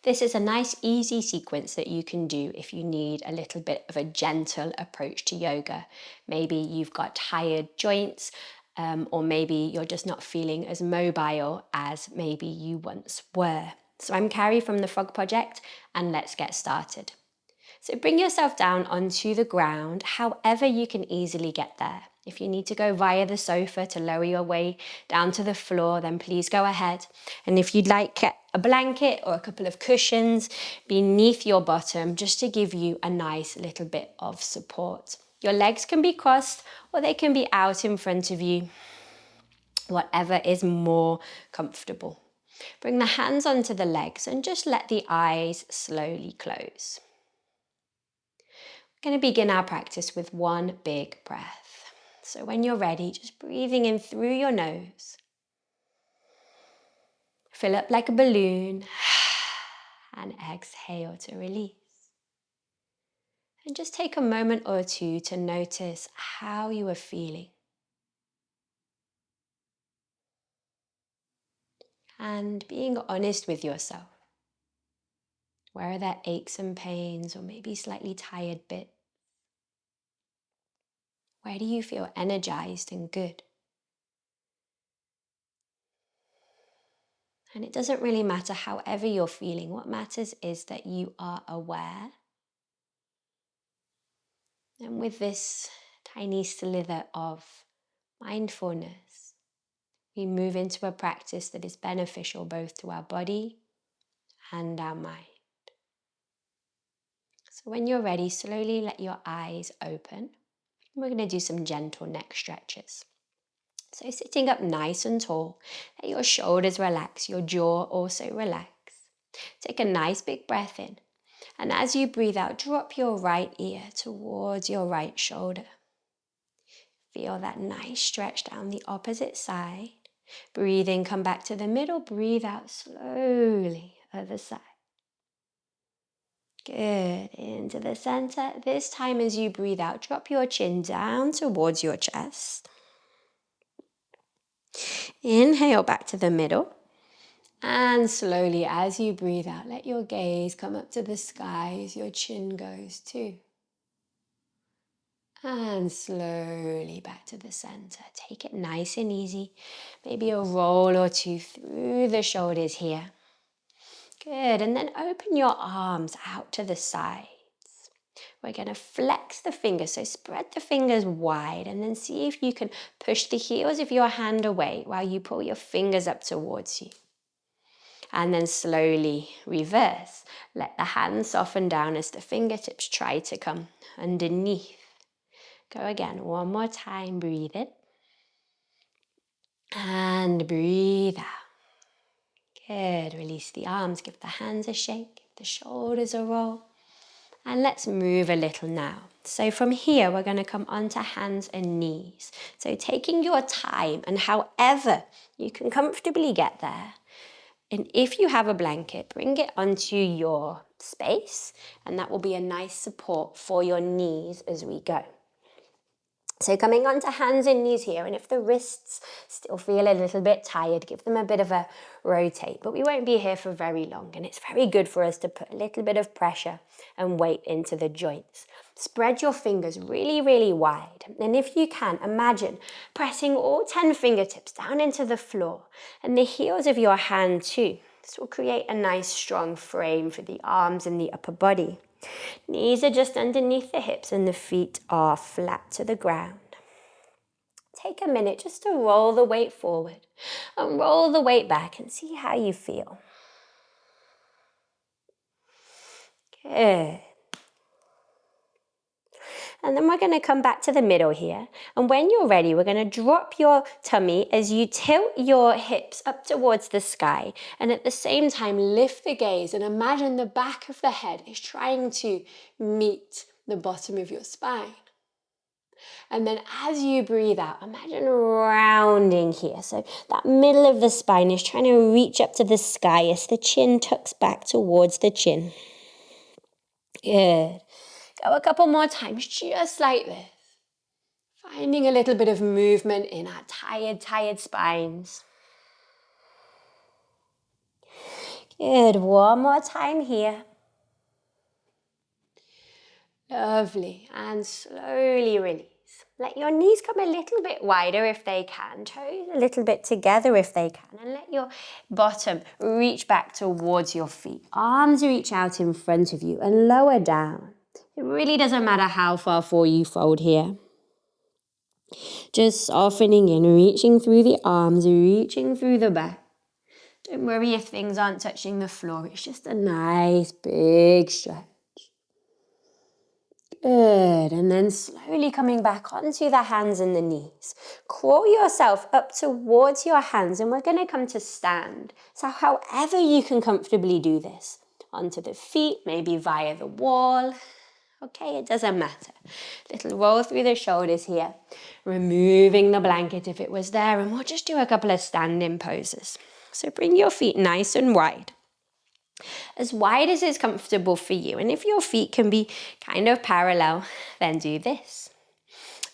This is a nice easy sequence that you can do if you need a little bit of a gentle approach to yoga. Maybe you've got tired joints, or maybe you're just not feeling as mobile as maybe you once were. So I'm Carrie from the Frog Project, and let's get started. So bring yourself down onto the ground, however you can easily get there. If you need to go via the sofa to lower your way down to the floor, then please go ahead. And if you'd like a blanket or a couple of cushions beneath your bottom, just to give you a nice little bit of support. Your legs can be crossed or they can be out in front of you, whatever is more comfortable. Bring the hands onto the legs and just let the eyes slowly close. We're going to begin our practice with one big breath. So when you're ready, just breathing in through your nose. Fill up like a balloon and exhale to release. And just take a moment or two to notice how you are feeling. And being honest with yourself. Where are there aches and pains or maybe slightly tired bits? Where do you feel energized and good? And it doesn't really matter however you're feeling. What matters is that you are aware. And with this tiny slither of mindfulness, we move into a practice that is beneficial both to our body and our mind. So when you're ready, slowly let your eyes open. We're going to do some gentle neck stretches. So sitting up nice and tall, let your shoulders relax, your jaw also relax. Take a nice big breath in. And as you breathe out, drop your right ear towards your right shoulder. Feel that nice stretch down the opposite side. Breathe in, come back to the middle. Breathe out slowly, other side. Good, into the center. This time as you breathe out, drop your chin down towards your chest. Inhale back to the middle. And slowly as you breathe out, let your gaze come up to the sky as your chin goes too. And slowly back to the center. Take it nice and easy. Maybe a roll or two through the shoulders here. Good, and then open your arms out to the sides. We're going to flex the fingers, so spread the fingers wide and then see if you can push the heels of your hand away while you pull your fingers up towards you. And then slowly reverse. Let the hands soften down as the fingertips try to come underneath. Go again, one more time, breathe in. And breathe out. Good, release the arms, give the hands a shake, give the shoulders a roll. And let's move a little now. So from here, we're going to come onto hands and knees. So taking your time and however you can comfortably get there. And if you have a blanket, bring it onto your space, and that will be a nice support for your knees as we go. So coming onto hands and knees here, and if the wrists still feel a little bit tired, give them a bit of a rotate, but we won't be here for very long, and it's very good for us to put a little bit of pressure and weight into the joints. Spread your fingers really, really wide, and if you can, imagine pressing all 10 fingertips down into the floor, and the heels of your hand too. This will create a nice strong frame for the arms and the upper body. Knees are just underneath the hips and the feet are flat to the ground. Take a minute just to roll the weight forward and roll the weight back and see how you feel. Good. And then we're going to come back to the middle here. And when you're ready, we're going to drop your tummy as you tilt your hips up towards the sky. And at the same time, lift the gaze and imagine the back of the head is trying to meet the bottom of your spine. And then as you breathe out, imagine rounding here. So that middle of the spine is trying to reach up to the sky as the chin tucks back towards the chin. Good. Go a couple more times, just like this. Finding a little bit of movement in our tired spines. Good, one more time here. Lovely, and slowly release. Let your knees come a little bit wider if they can, toes a little bit together if they can, and let your bottom reach back towards your feet. Arms reach out in front of you and lower down. It really doesn't matter how far forward you fold here. Just softening in, reaching through the arms, reaching through the back. Don't worry if things aren't touching the floor. It's just a nice big stretch. Good, and then slowly coming back onto the hands and the knees. Crawl yourself up towards your hands and we're going to come to stand. So however you can comfortably do this. Onto the feet, maybe via the wall. Okay, it doesn't matter. Little roll through the shoulders here. Removing the blanket if it was there, and we'll just do a couple of standing poses. So bring your feet nice and wide. As wide as is comfortable for you. And if your feet can be kind of parallel, then do this.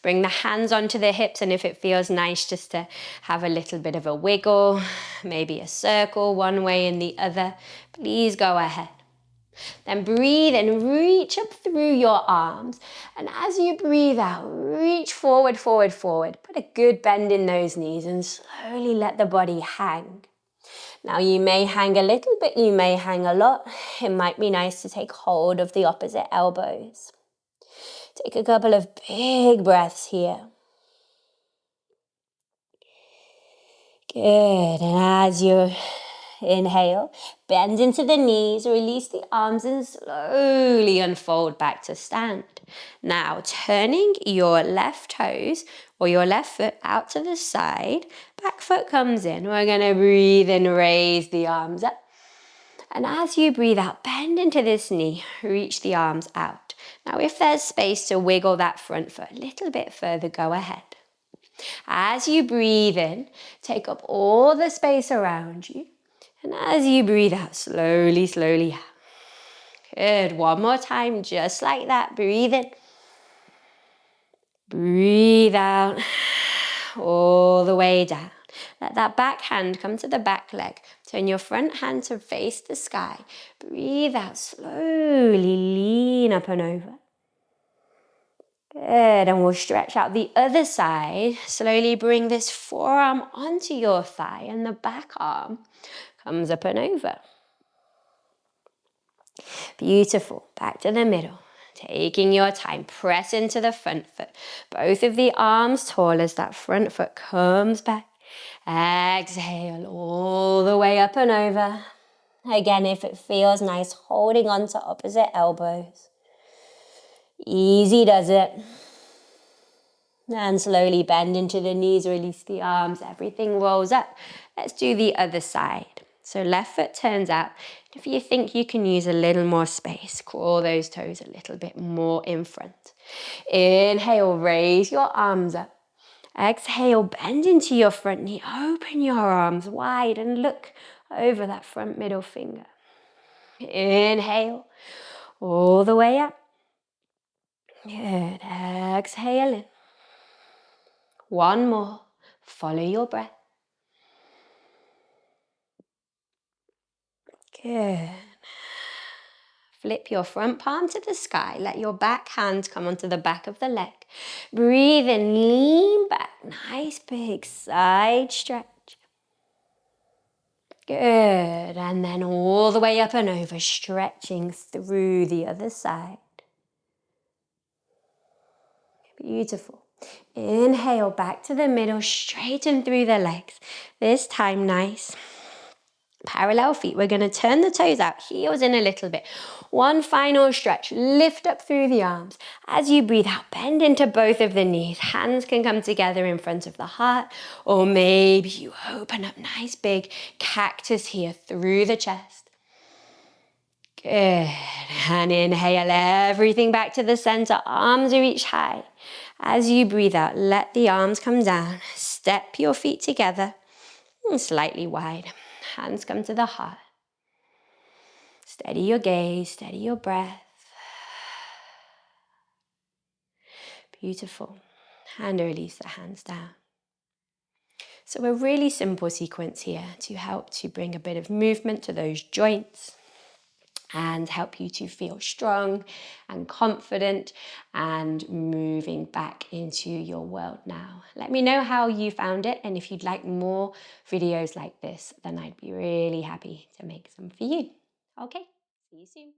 Bring the hands onto the hips, and if it feels nice just to have a little bit of a wiggle, maybe a circle one way and the other, please go ahead. Then breathe and reach up through your arms. And as you breathe out, reach forward, forward, forward. Put a good bend in those knees and slowly let the body hang. Now you may hang a little bit, you may hang a lot. It might be nice to take hold of the opposite elbows. Take a couple of big breaths here. Good, and as you inhale, bend into the knees, release the arms and slowly unfold back to stand. Now turning your left toes or your left foot out to the side, back foot comes in. We're going to breathe and raise the arms up. And as you breathe out, bend into this knee, reach the arms out. Now if there's space to wiggle that front foot a little bit further, go ahead. As you breathe in, take up all the space around you. And as you breathe out, slowly, slowly out. Good, one more time, just like that. Breathe in. Breathe out. All the way down. Let that back hand come to the back leg. Turn your front hand to face the sky. Breathe out, slowly lean up and over. Good, and we'll stretch out the other side. Slowly bring this forearm onto your thigh and the back arm comes up and over. Beautiful, back to the middle. Taking your time, press into the front foot. Both of the arms tall as that front foot comes back. Exhale all the way up and over. Again, if it feels nice, holding on to opposite elbows. Easy does it. And slowly bend into the knees, release the arms, everything rolls up. Let's do the other side. So left foot turns out. If you think you can use a little more space, crawl those toes a little bit more in front. Inhale, raise your arms up. Exhale, bend into your front knee. Open your arms wide and look over that front middle finger. Inhale, all the way up. Good. Exhale in. One more. Follow your breath. Good. Flip your front palm to the sky. Let your back hand come onto the back of the leg. Breathe in, lean back. Nice big side stretch. Good. And then all the way up and over, stretching through the other side. Beautiful. Inhale back to the middle, straighten through the legs. This time nice. Parallel feet. We're going to turn the toes out, heels in a little bit. One final stretch. Lift up through the arms. As you breathe out, bend into both of the knees. Hands can come together in front of the heart, or maybe you open up nice big cactus here through the chest. Good. And inhale everything back to the center. Arms reach high. As you breathe out, let the arms come down. Step your feet together and slightly wide. Hands come to the heart. Steady your gaze, steady your breath. Beautiful. And release the hands down. So a really simple sequence here to help to bring a bit of movement to those joints and help you to feel strong and confident and moving back into your world now. Let me know how you found it, and if you'd like more videos like this, then I'd be really happy to make some for you. Okay, see you soon.